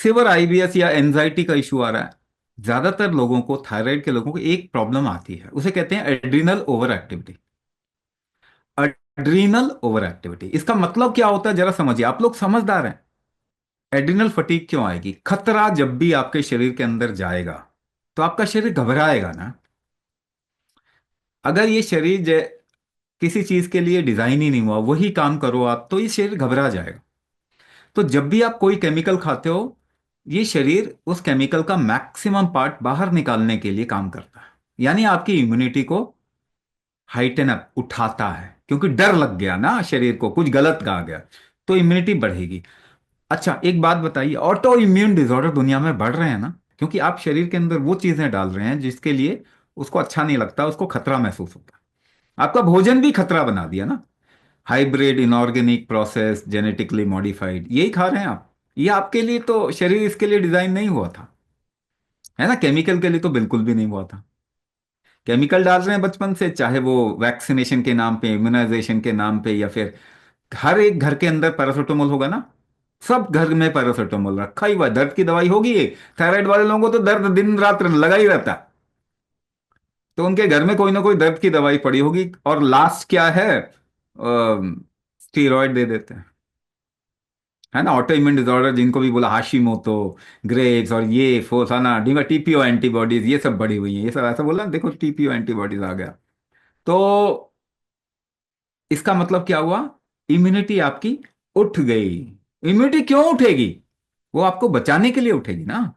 Severe IBS या anxiety का issue आ रहा है, ज्यादातर लोगों को, थायराइड के लोगों को एक प्रॉब्लम आती है, उसे कहते हैं adrenal over activity. Adrenal over activity, इसका मतलब क्या होता है जरा समझिए, आप लोग समझदार हैं। एड्रिनल फटीग क्यों आएगी? खतरा जब भी आपके शरीर के अंदर जाएगा तो आपका शरीर घबराएगा ना। अगर ये शरीर किसी चीज के लिए डिजाइन ही नहीं हुआ, वही काम करो आप, तो ये शरीर घबरा जाएगा। तो जब भी आप कोई केमिकल खाते हो, ये शरीर उस केमिकल का मैक्सिमम पार्ट बाहर निकालने के लिए काम करता है, यानी आपकी इम्यूनिटी को हाइटन अप, उठाता है, क्योंकि डर लग गया ना शरीर को, कुछ गलत आ गया, तो इम्यूनिटी बढ़ेगी। अच्छा एक बात बताइए, ऑटो इम्यून डिसऑर्डर दुनिया में बढ़ रहे हैं ना, क्योंकि आप शरीर के अंदर वो चीजें डाल रहे हैं जिसके लिए उसको अच्छा नहीं लगता, उसको खतरा महसूस होता है। आपका भोजन भी खतरा बना दिया ना। Hybrid, inorganic, process, genetically modified, यही खा रहे हैं आप। ये आपके लिए तो शरीर इसके लिए डिजाइन नहीं हुआ था, है ना। केमिकल के लिए तो बिल्कुल भी नहीं हुआ था। केमिकल डाल रहे हैं बचपन से, चाहे वो वैक्सीनेशन के नाम पे, इम्यूनाइजेशन के नाम पे, या फिर हर एक घर के अंदर पैरासिटामोल होगा ना। सब घर में पैरासिटामोल रखा ही हुआ है, दर्द की दवाई होगी ये। थायराइड वाले लोगों को तो दर्द दिन रात लगा ही रहता है, तो उनके घर में कोई ना कोई दर्द की दवाई पड़ी होगी, और लास्ट क्या है, स्टीरॉयड दे देते हैं, है ना। ऑटो इम्यून डिसऑर्डर जिनको भी बोला, हाशिमोतो, ग्रेव्स, और ये फोसाना डिमा, टीपीओ एंटीबॉडीज, ये सब बढ़ी हुई हैं, ये सब ऐसा बोला, देखो टीपीओ एंटीबॉडीज आ गया। तो इसका मतलब क्या हुआ? इम्यूनिटी आपकी उठ गई। इम्यूनिटी क्यों उठेगी? वो आपको बचाने के लिए उठेगी ना,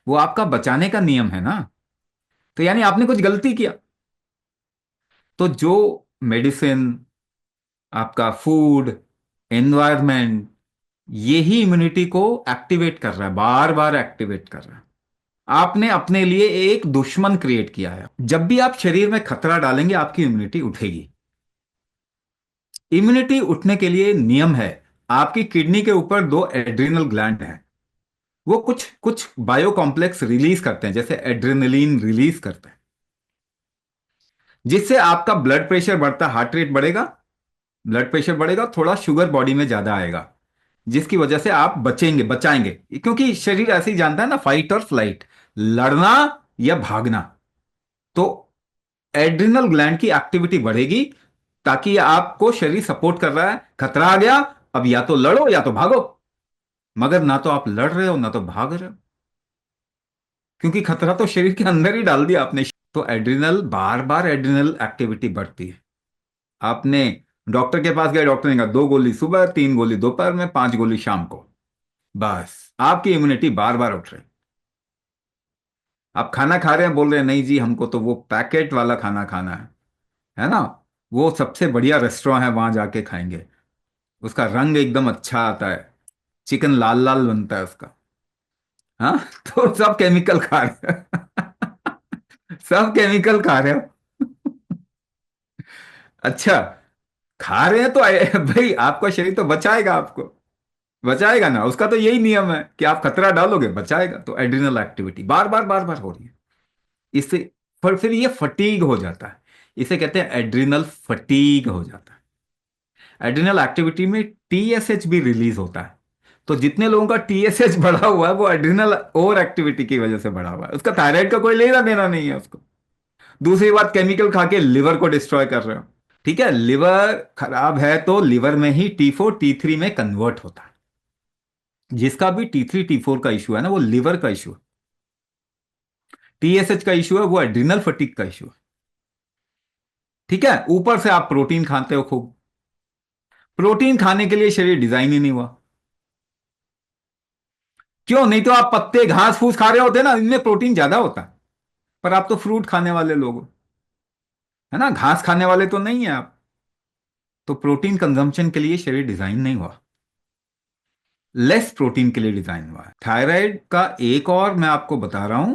वो आपका बचाने का नियम है ना। तो यानी आपने कुछ गलती किया। तो जो मेडिसिन, आपका फूड, एनवायरनमेंट, यही इम्यूनिटी को एक्टिवेट कर रहा है, बार बार एक्टिवेट कर रहा है। आपने अपने लिए एक दुश्मन क्रिएट किया है। जब भी आप शरीर में खतरा डालेंगे, आपकी इम्यूनिटी उठेगी। इम्यूनिटी उठने के लिए नियम है। आपकी किडनी के ऊपर दो एड्रिनल ग्लैंड हैं, वो कुछ कुछ बायो कॉम्प्लेक्स रिलीज करते हैं, जैसे एड्रेनलिन रिलीज करते हैं, जिससे आपका ब्लड प्रेशर बढ़ता, हार्ट रेट बढ़ेगा, ब्लड प्रेशर बढ़ेगा, थोड़ा शुगर बॉडी में ज्यादा आएगा, जिसकी वजह से आप बचेंगे, बचाएंगे। क्योंकि शरीर ऐसे ही जानता है ना, फाइट और फ्लाइट, लड़ना या भागना। तो एड्रिनल ग्लैंड की एक्टिविटी बढ़ेगी, ताकि आपको शरीर सपोर्ट कर रहा है, खतरा आ गया, अब या तो लड़ो या तो भागो। मगर ना तो आप लड़ रहे हो ना तो भाग रहे हो, क्योंकि खतरा तो शरीर के अंदर ही डाल दिया आपने। तो एड्रिनल, बार बार एड्रिनल एक्टिविटी बढ़ती है। आपने डॉक्टर के पास गए, डॉक्टर ने कहा 2 गोली सुबह, 3 गोली दोपहर में, 5 गोली शाम को, बस आपकी इम्यूनिटी बार बार उठ रही। आप खाना खा रहे हैं, बोल रहे हैं नहीं जी हमको तो वो पैकेट वाला खाना खाना है ना। वो सबसे बढ़िया रेस्टोरेंट है, वहां जाके खाएंगे, उसका रंग एकदम अच्छा आता है, चिकन लाल लाल बनता है उसका। हाँ तो सब केमिकल खा रहे हो। सब केमिकल खा रहे हो। अच्छा, खा रहे हैं तो भाई आपका शरीर तो बचाएगा आपको, बचाएगा ना, उसका तो यही नियम है कि आप खतरा डालोगे बचाएगा। तो एड्रिनल एक्टिविटी बार बार हो रही है, इससे फिर ये फटीग हो जाता है। इसे कहते हैं एड्रिनल फटीग हो जाता है। एड्रिनल एक्टिविटी में टीएसएच भी रिलीज होता है। तो जितने लोगों का टीएसएच बढ़ा हुआ है, वो एड्रिनल ओवर एक्टिविटी की वजह से बढ़ा हुआ है, उसका थायराइड का कोई लेना देना नहीं है उसको। दूसरी बात, केमिकल खा के लिवर को डिस्ट्रॉय कर रहे हो। ठीक है, लिवर खराब है तो लिवर में ही T4 T3 में कन्वर्ट होता है। जिसका भी T3 T4 का इशू है ना, वो लिवर का इशू है। टीएसएच का इशू है, वो एड्रिनल फटीग का इशू है। ठीक है, ऊपर से आप प्रोटीन खाते हो खूब। प्रोटीन खाने के लिए शरीर डिजाइन ही नहीं हुआ। क्यों? नहीं तो आप पत्ते घास फूस खा रहे होते ना, इनमें प्रोटीन ज्यादा होता है। पर आप तो फ्रूट खाने वाले लोग हो, है ना, घास खाने वाले तो नहीं है आप। तो प्रोटीन कंजम्पशन के लिए शरीर डिजाइन नहीं हुआ, लेस प्रोटीन के लिए डिजाइन हुआ है। थायराइड का एक और मैं आपको बता रहा हूं,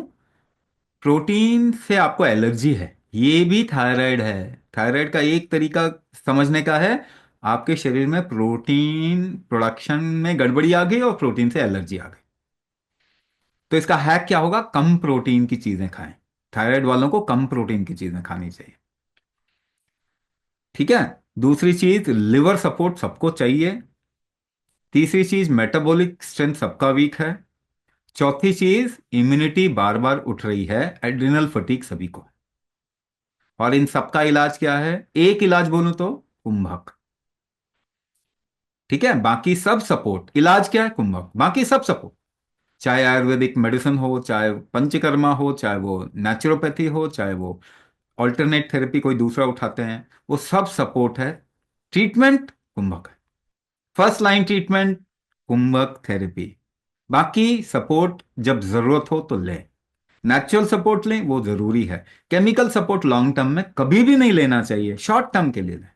प्रोटीन से आपको एलर्जी है, ये भी थायराइड है। थायराइड का एक तरीका समझने का है, आपके शरीर में प्रोटीन प्रोडक्शन में गड़बड़ी आ गई और प्रोटीन से एलर्जी आ गई। तो इसका हैक क्या होगा? कम प्रोटीन की चीजें खाएं। थायराइड वालों को कम प्रोटीन की चीजें खानी चाहिए। ठीक है। दूसरी चीज, लिवर सपोर्ट सबको चाहिए। तीसरी चीज, मेटाबॉलिक स्ट्रेंथ सबका वीक है। चौथी चीज, इम्यूनिटी बार बार उठ रही है, एड्रिनल फटीग सभी को। और इन सबका इलाज क्या है? एक इलाज बोलूं तो कुंभक। ठीक है, बाकी सब सपोर्ट। इलाज क्या है? कुंभक। बाकी सब सपोर्ट, चाहे आयुर्वेदिक मेडिसिन हो, चाहे पंचकर्मा हो, चाहे वो नेचुरोपैथी हो, चाहे वो ऑल्टरनेट थेरेपी कोई दूसरा उठाते हैं, वो सब सपोर्ट है। ट्रीटमेंट कुंभक है। फर्स्ट लाइन ट्रीटमेंट कुंभक थेरेपी। बाकी सपोर्ट जब जरूरत हो तो लें। नेचुरल सपोर्ट लें, वो जरूरी है। केमिकल सपोर्ट लॉन्ग टर्म में कभी भी नहीं लेना चाहिए, शॉर्ट टर्म के लिए लें।